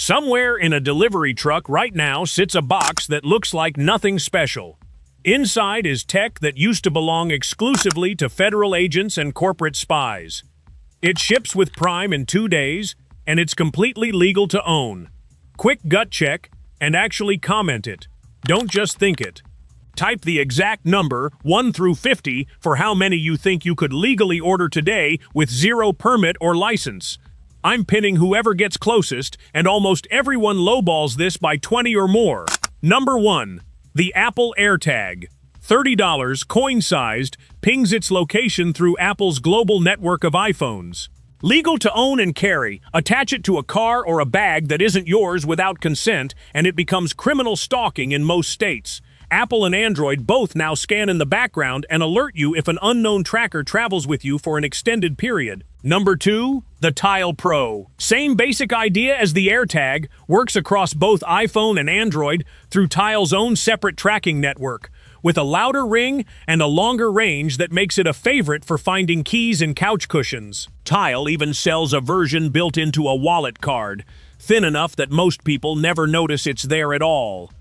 Somewhere in a delivery truck right now sits a box that looks like nothing special. Inside is tech that used to belong exclusively to federal agents and corporate spies. It ships with Prime in 2 days, and it's completely legal to own. Quick gut check, and actually comment it. Don't just think it. Type the exact number, 1 through 50, for how many you think you could legally order today with zero permit or license. I'm pinning whoever gets closest, and almost everyone lowballs this by 20 or more. Number 1. The Apple AirTag. $30, coin-sized, pings its location through Apple's global network of iPhones. Legal to own and carry, attach it to a car or a bag that isn't yours without consent, and it becomes criminal stalking in most states. Apple and Android both now scan in the background and alert you if an unknown tracker travels with you for an extended period. Number 2, the Tile Pro. Same basic idea as the AirTag, works across both iPhone and Android through Tile's own separate tracking network, with a louder ring and a longer range that makes it a favorite for finding keys and couch cushions. Tile even sells a version built into a wallet card, thin enough that most people never notice it's there at all.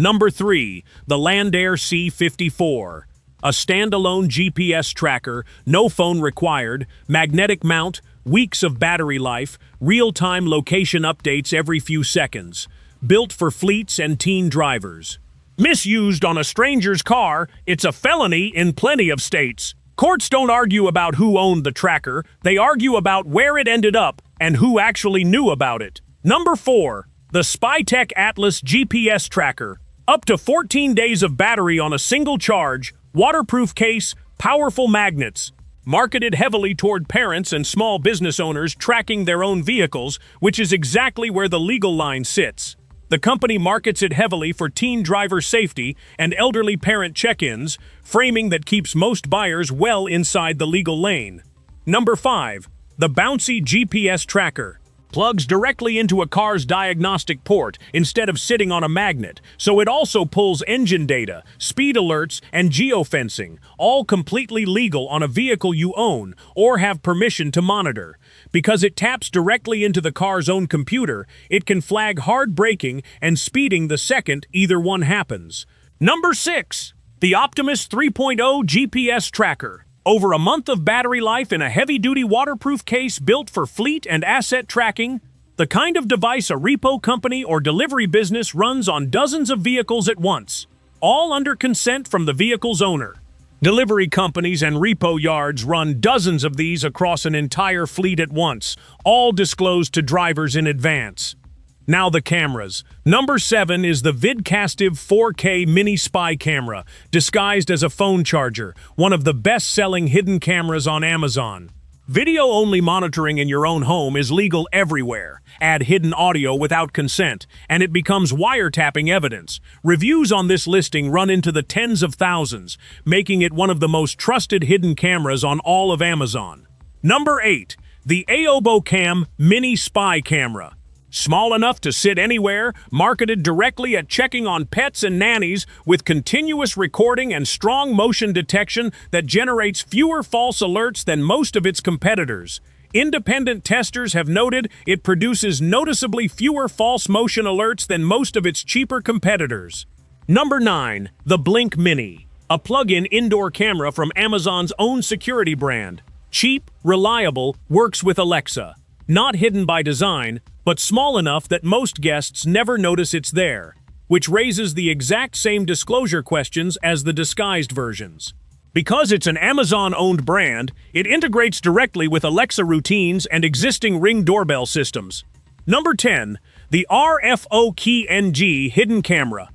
Number 3, the Landair C54. A standalone GPS tracker, no phone required, magnetic mount, weeks of battery life, real-time location updates every few seconds. Built for fleets and teen drivers. Misused on a stranger's car, it's a felony in plenty of states. Courts don't argue about who owned the tracker, they argue about where it ended up and who actually knew about it. Number 4, the Spytech Atlas GPS tracker. Up to 14 days of battery on a single charge, waterproof case, powerful magnets. Marketed heavily toward parents and small business owners tracking their own vehicles, which is exactly where the legal line sits. The company markets it heavily for teen driver safety and elderly parent check-ins, framing that keeps most buyers well inside the legal lane. Number 5, the Bouncy GPS tracker. Plugs directly into a car's diagnostic port instead of sitting on a magnet, so it also pulls engine data, speed alerts, and geofencing, all completely legal on a vehicle you own or have permission to monitor. Because it taps directly into the car's own computer, it can flag hard braking and speeding the second either one happens. Number 6, the Optimus 3.0 GPS tracker. Over a month of battery life in a heavy-duty waterproof case built for fleet and asset tracking, the kind of device a repo company or delivery business runs on dozens of vehicles at once, all under consent from the vehicle's owner. Delivery companies and repo yards run dozens of these across an entire fleet at once, all disclosed to drivers in advance. Now the cameras. Number 7 is the Vidcastive 4K Mini Spy Camera, disguised as a phone charger, one of the best-selling hidden cameras on Amazon. Video-only monitoring in your own home is legal everywhere. Add hidden audio without consent, and it becomes wiretapping evidence. Reviews on this listing run into the tens of thousands, making it one of the most trusted hidden cameras on all of Amazon. Number 8, the AoboCam Mini Spy Camera. Small enough to sit anywhere, marketed directly at checking on pets and nannies with continuous recording and strong motion detection that generates fewer false alerts than most of its competitors. Independent testers have noted it produces noticeably fewer false motion alerts than most of its cheaper competitors. Number 9, the Blink Mini, a plug-in indoor camera from Amazon's own security brand. Cheap, reliable, works with Alexa. Not hidden by design, but small enough that most guests never notice it's there, which raises the exact same disclosure questions as the disguised versions. Because it's an Amazon-owned brand, it integrates directly with Alexa routines and existing Ring doorbell systems. Number 10, the RFO Key NG Hidden Camera.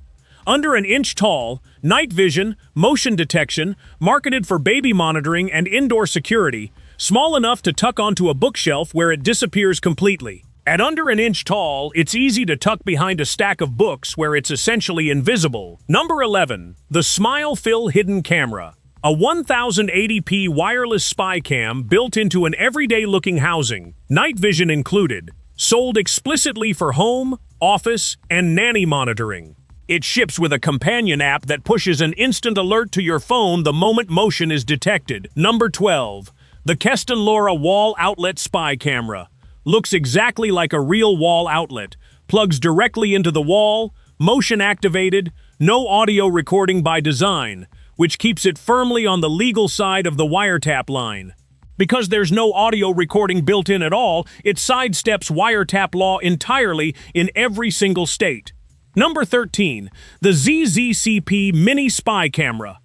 Under an inch tall, night vision, motion detection, marketed for baby monitoring and indoor security, small enough to tuck onto a bookshelf where it disappears completely. At under an inch tall, it's easy to tuck behind a stack of books where it's essentially invisible. Number 11, the Smile Fill Hidden Camera. A 1080p wireless spy cam built into an everyday-looking housing, night vision included, sold explicitly for home, office, and nanny monitoring. It ships with a companion app that pushes an instant alert to your phone the moment motion is detected. Number 12, the Keston Laura Wall Outlet Spy Camera. Looks exactly like a real wall outlet, plugs directly into the wall, motion-activated, no audio recording by design, which keeps it firmly on the legal side of the wiretap line. Because there's no audio recording built in at all, it sidesteps wiretap law entirely in every single state. Number 13, the ZZCP Mini Spy Camera.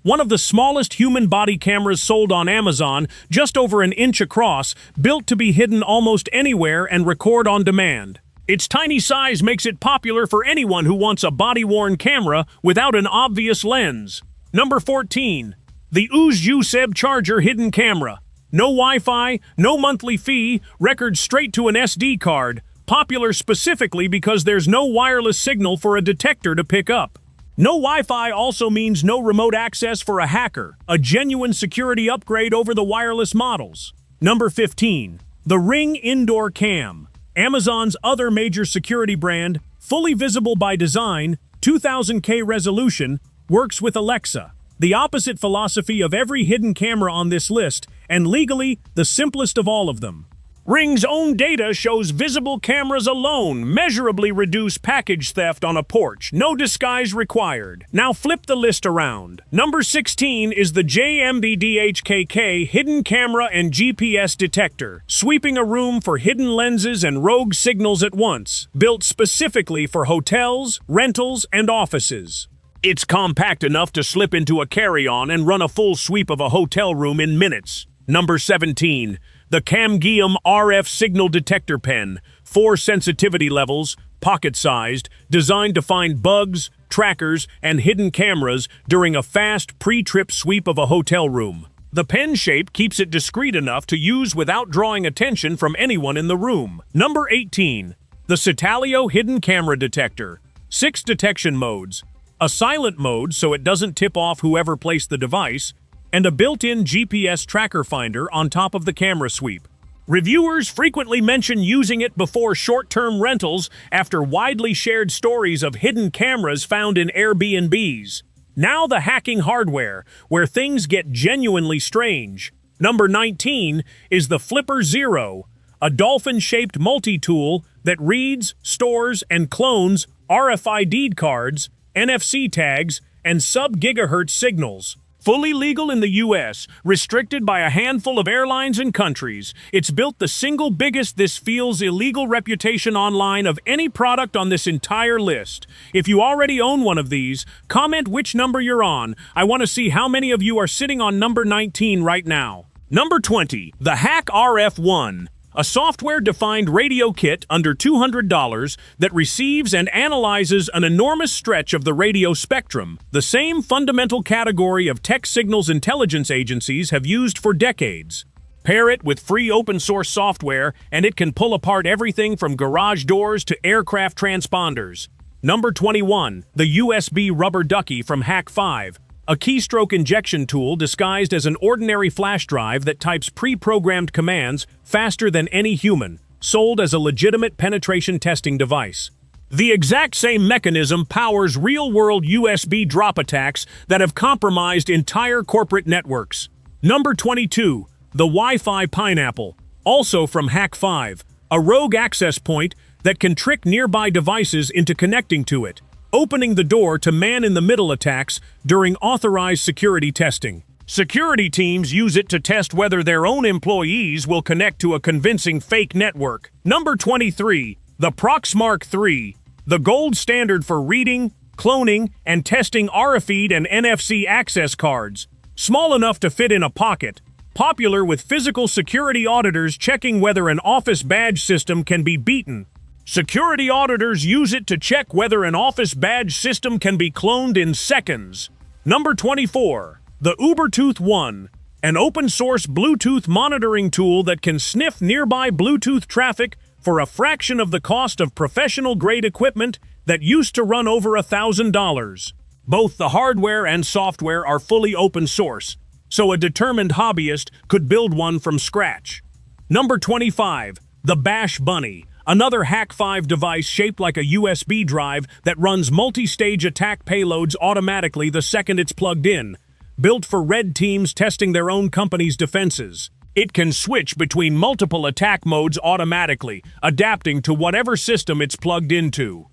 One of the smallest human body cameras sold on Amazon, just over an inch across, built to be hidden almost anywhere and record on demand. Its tiny size makes it popular for anyone who wants a body-worn camera without an obvious lens. Number 14, the USEB Charger Hidden Camera. No Wi-Fi, no monthly fee, records straight to an SD card. Popular specifically because there's no wireless signal for a detector to pick up. No Wi-Fi also means no remote access for a hacker, a genuine security upgrade over the wireless models. Number 15, the Ring Indoor Cam. Amazon's other major security brand, fully visible by design, 2000K resolution, works with Alexa. The opposite philosophy of every hidden camera on this list, and legally, the simplest of all of them. Ring's own data shows visible cameras alone measurably reduce package theft on a porch, no disguise required. Now flip the list around. Number 16 is the JMBDHKK Hidden Camera and GPS Detector, sweeping a room for hidden lenses and rogue signals at once, built specifically for hotels, rentals, and offices. It's compact enough to slip into a carry-on and run a full sweep of a hotel room in minutes. Number 17, the Camgium RF Signal Detector Pen, 4 sensitivity levels, pocket-sized, designed to find bugs, trackers, and hidden cameras during a fast pre-trip sweep of a hotel room. The pen shape keeps it discreet enough to use without drawing attention from anyone in the room. Number 18, the Citalio Hidden Camera Detector, 6 detection modes. A silent mode so it doesn't tip off whoever placed the device, and a built-in GPS tracker finder on top of the camera sweep. Reviewers frequently mention using it before short-term rentals after widely shared stories of hidden cameras found in Airbnbs. Now the hacking hardware, where things get genuinely strange. Number 19 is the Flipper Zero, a dolphin-shaped multi-tool that reads, stores, and clones RFID cards, NFC tags, and sub-gigahertz signals. Fully legal in the U.S., restricted by a handful of airlines and countries, it's built the single biggest this feels illegal reputation online of any product on this entire list. If you already own one of these, comment which number you're on. I want to see how many of you are sitting on number 19 right now. Number 20, the Hack RF1. A software-defined radio kit under $200 that receives and analyzes an enormous stretch of the radio spectrum, the same fundamental category of tech signals intelligence agencies have used for decades. Pair it with free open-source software, and it can pull apart everything from garage doors to aircraft transponders. Number 21, the USB Rubber Ducky from Hack 5. A keystroke injection tool disguised as an ordinary flash drive that types pre-programmed commands faster than any human, sold as a legitimate penetration testing device. The exact same mechanism powers real-world USB drop attacks that have compromised entire corporate networks. Number 22, the Wi-Fi Pineapple, also from Hack 5, a rogue access point that can trick nearby devices into connecting to it, opening the door to man-in-the-middle attacks during authorized security testing. Security teams use it to test whether their own employees will connect to a convincing fake network. Number 23, the Proxmark 3, the gold standard for reading, cloning, and testing RFID and NFC access cards. Small enough to fit in a pocket, popular with physical security auditors checking whether an office badge system can be beaten. Security auditors use it to check whether an office badge system can be cloned in seconds. Number 24, the Ubertooth 1, an open-source Bluetooth monitoring tool that can sniff nearby Bluetooth traffic for a fraction of the cost of professional-grade equipment that used to run over $1,000. Both the hardware and software are fully open source, so a determined hobbyist could build one from scratch. Number 25, the Bash Bunny, another Hack 5 device shaped like a USB drive that runs multi-stage attack payloads automatically the second it's plugged in, built for red teams testing their own company's defenses. It can switch between multiple attack modes automatically, adapting to whatever system it's plugged into.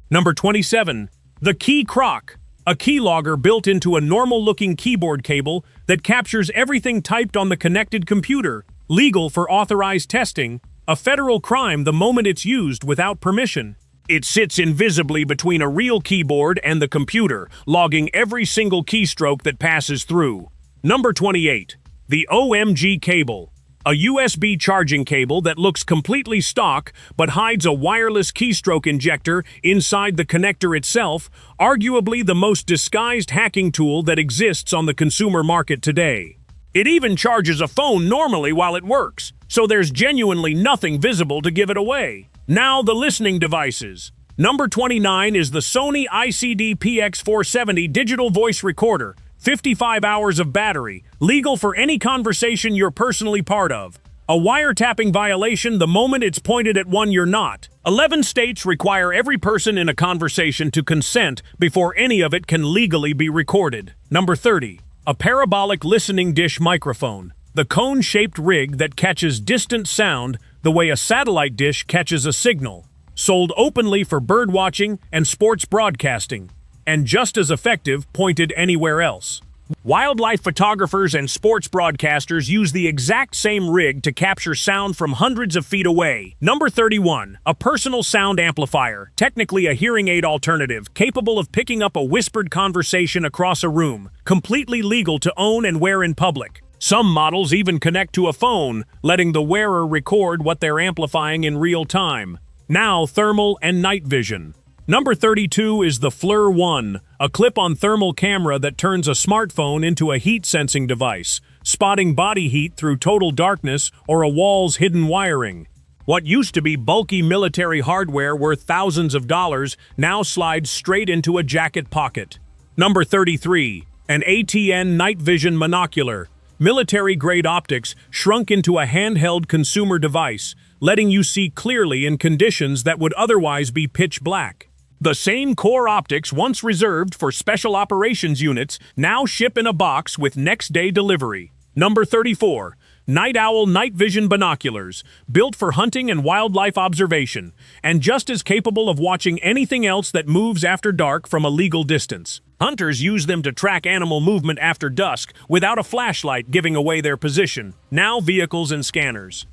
Number 27. The Key Croc, a keylogger built into a normal-looking keyboard cable that captures everything typed on the connected computer, legal for authorized testing, a federal crime the moment it's used without permission. It sits invisibly between a real keyboard and the computer, logging every single keystroke that passes through. Number 28. The OMG cable, a USB charging cable that looks completely stock but hides a wireless keystroke injector inside the connector itself, arguably the most disguised hacking tool that exists on the consumer market today. It even charges a phone normally while it works, so there's genuinely nothing visible to give it away. Now the listening devices. Number 29 is the Sony ICD-PX470 digital voice recorder, 55 hours of battery, legal for any conversation you're personally part of. A wiretapping violation the moment it's pointed at one you're not. 11 states require every person in a conversation to consent before any of it can legally be recorded. Number 30. A parabolic listening dish microphone, the cone-shaped rig that catches distant sound the way a satellite dish catches a signal. Sold openly for birdwatching and sports broadcasting, and just as effective pointed anywhere else. Wildlife photographers and sports broadcasters use the exact same rig to capture sound from hundreds of feet away. Number 31. A personal sound amplifier, technically a hearing aid alternative, capable of picking up a whispered conversation across a room, completely legal to own and wear in public. Some models even connect to a phone, letting the wearer record what they're amplifying in real time. Now thermal and night vision. Number 32 is the FLIR One, a clip-on thermal camera that turns a smartphone into a heat-sensing device, spotting body heat through total darkness or a wall's hidden wiring. What used to be bulky military hardware worth thousands of dollars now slides straight into a jacket pocket. Number 33. An ATN night vision monocular. Military-grade optics shrunk into a handheld consumer device, letting you see clearly in conditions that would otherwise be pitch black. The same core optics once reserved for special operations units now ship in a box with next-day delivery. Number 34. Night Owl night vision binoculars, built for hunting and wildlife observation, and just as capable of watching anything else that moves after dark from a legal distance. Hunters use them to track animal movement after dusk without a flashlight giving away their position. Now vehicles and scanners.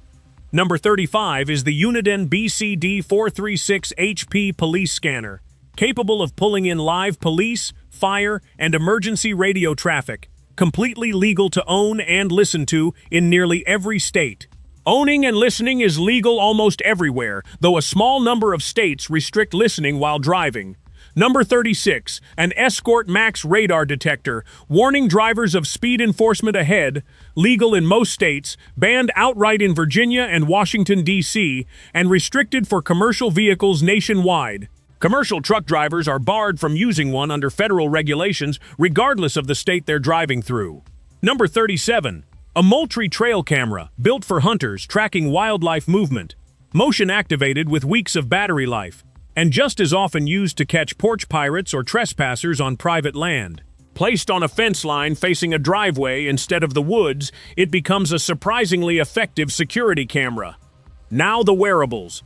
Number 35 is the Uniden BCD436 HP police scanner, capable of pulling in live police, fire, and emergency radio traffic, completely legal to own and listen to in nearly every state. Owning and listening is legal almost everywhere, though a small number of states restrict listening while driving. Number 36, an Escort Max radar detector, warning drivers of speed enforcement ahead, legal in most states, banned outright in Virginia and Washington, D.C., and restricted for commercial vehicles nationwide. Commercial truck drivers are barred from using one under federal regulations, regardless of the state they're driving through. Number 37, a Moultrie trail camera, built for hunters tracking wildlife movement, motion-activated with weeks of battery life, and just as often used to catch porch pirates or trespassers on private land. Placed on a fence line facing a driveway instead of the woods, it becomes a surprisingly effective security camera. Now the wearables.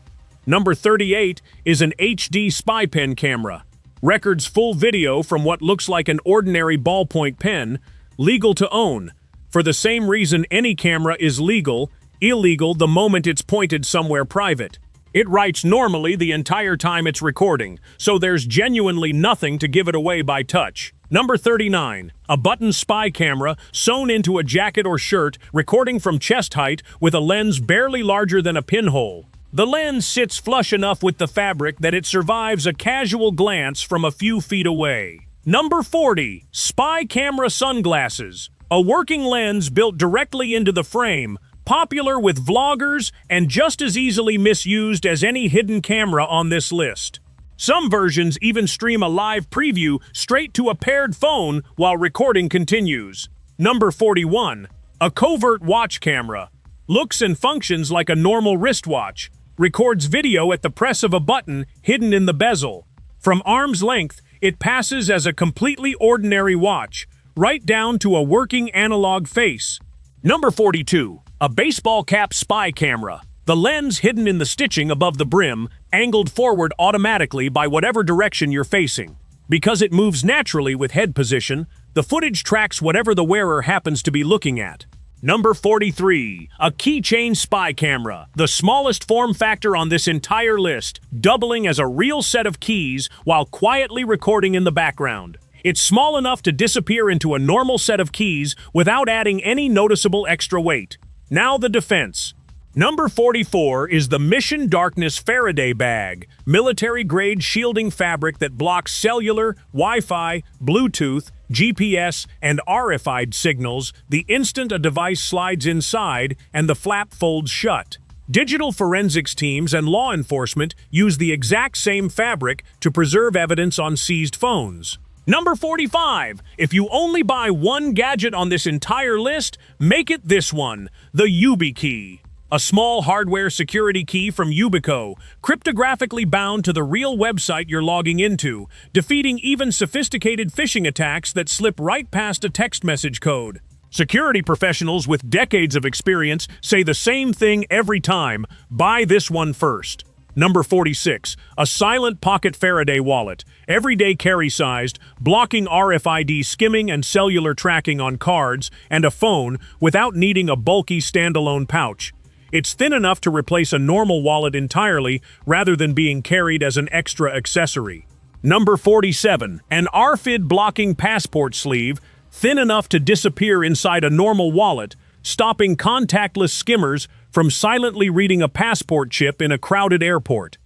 Number 38 is an HD spy pen camera. Records full video from what looks like an ordinary ballpoint pen, legal to own. For the same reason any camera is legal, illegal the moment it's pointed somewhere private. It writes normally the entire time it's recording, so there's genuinely nothing to give it away by touch. Number 39, a button spy camera sewn into a jacket or shirt, recording from chest height with a lens barely larger than a pinhole. The lens sits flush enough with the fabric that it survives a casual glance from a few feet away. Number 40, spy camera sunglasses, a working lens built directly into the frame, popular with vloggers and just as easily misused as any hidden camera on this list. Some versions even stream a live preview straight to a paired phone while recording continues. Number 41. A covert watch camera. Looks and functions like a normal wristwatch. Records video at the press of a button hidden in the bezel. From arm's length, it passes as a completely ordinary watch, right down to a working analog face. Number 42. A baseball cap spy camera. The lens hidden in the stitching above the brim, angled forward automatically by whatever direction you're facing. Because it moves naturally with head position, the footage tracks whatever the wearer happens to be looking at. Number 43. A keychain spy camera. The smallest form factor on this entire list, doubling as a real set of keys while quietly recording in the background. It's small enough to disappear into a normal set of keys without adding any noticeable extra weight. Now the defense. Number 44 is the Mission Darkness Faraday Bag, military-grade shielding fabric that blocks cellular, Wi-Fi, Bluetooth, GPS, and RFID signals the instant a device slides inside and the flap folds shut. Digital forensics teams and law enforcement use the exact same fabric to preserve evidence on seized phones. Number 45. If you only buy one gadget on this entire list, make it this one, the YubiKey. A small hardware security key from Yubico, cryptographically bound to the real website you're logging into, defeating even sophisticated phishing attacks that slip right past a text message code. Security professionals with decades of experience say the same thing every time: buy this one first. Number 46. A silent pocket Faraday wallet, everyday carry-sized, blocking RFID skimming and cellular tracking on cards and a phone without needing a bulky standalone pouch. It's thin enough to replace a normal wallet entirely rather than being carried as an extra accessory. Number 47. An RFID-blocking passport sleeve, thin enough to disappear inside a normal wallet, stopping contactless skimmers from silently reading a passport chip in a crowded airport.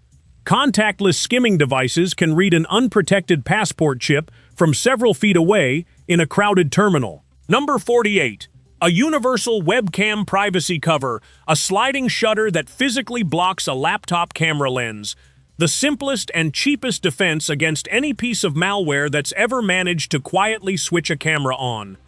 Contactless skimming devices can read an unprotected passport chip from several feet away in a crowded terminal. Number 48. A universal webcam privacy cover, a sliding shutter that physically blocks a laptop camera lens. The simplest and cheapest defense against any piece of malware that's ever managed to quietly switch a camera on.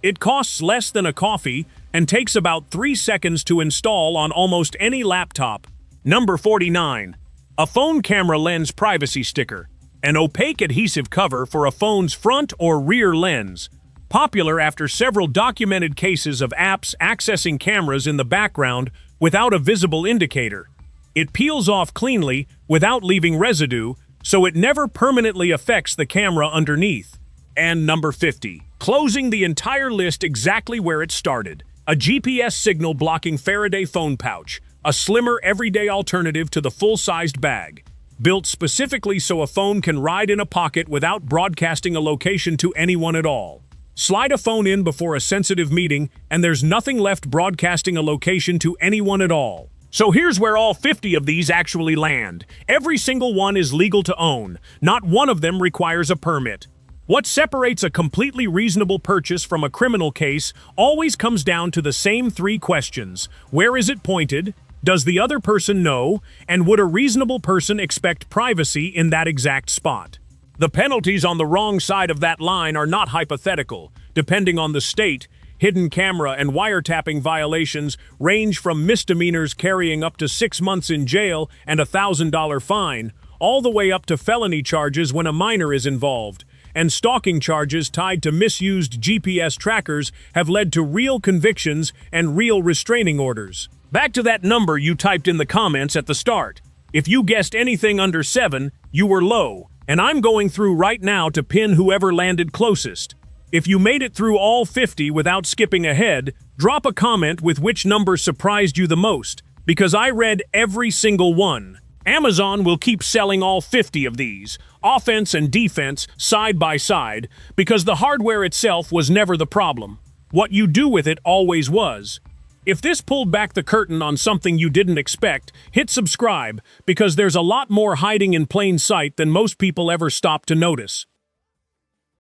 It costs less than a coffee and takes about 3 seconds to install on almost any laptop. Number 49. A phone camera lens privacy sticker, an opaque adhesive cover for a phone's front or rear lens. Popular after several documented cases of apps accessing cameras in the background without a visible indicator. It peels off cleanly without leaving residue, so it never permanently affects the camera underneath. And number 50. Closing the entire list exactly where it started. A GPS signal blocking Faraday phone pouch, a slimmer everyday alternative to the full-sized bag. Built specifically so a phone can ride in a pocket without broadcasting a location to anyone at all. Slide a phone in before a sensitive meeting, and there's nothing left broadcasting a location to anyone at all. So here's where all 50 of these actually land. Every single one is legal to own. Not one of them requires a permit. What separates a completely reasonable purchase from a criminal case always comes down to the same 3 questions. Where is it pointed? Does the other person know? And would a reasonable person expect privacy in that exact spot? The penalties on the wrong side of that line are not hypothetical. Depending on the state, hidden camera and wiretapping violations range from misdemeanors carrying up to 6 months in jail and a $1,000 fine, all the way up to felony charges when a minor is involved. And stalking charges tied to misused GPS trackers have led to real convictions and real restraining orders. Back to that number you typed in the comments at the start. If you guessed anything under 7, you were low. And I'm going through right now to pin whoever landed closest. If you made it through all 50 without skipping ahead, drop a comment with which number surprised you the most, because I read every single one. Amazon will keep selling all 50 of these, offense and defense, side by side, because the hardware itself was never the problem. What you do with it always was. If this pulled back the curtain on something you didn't expect, hit subscribe, because there's a lot more hiding in plain sight than most people ever stop to notice.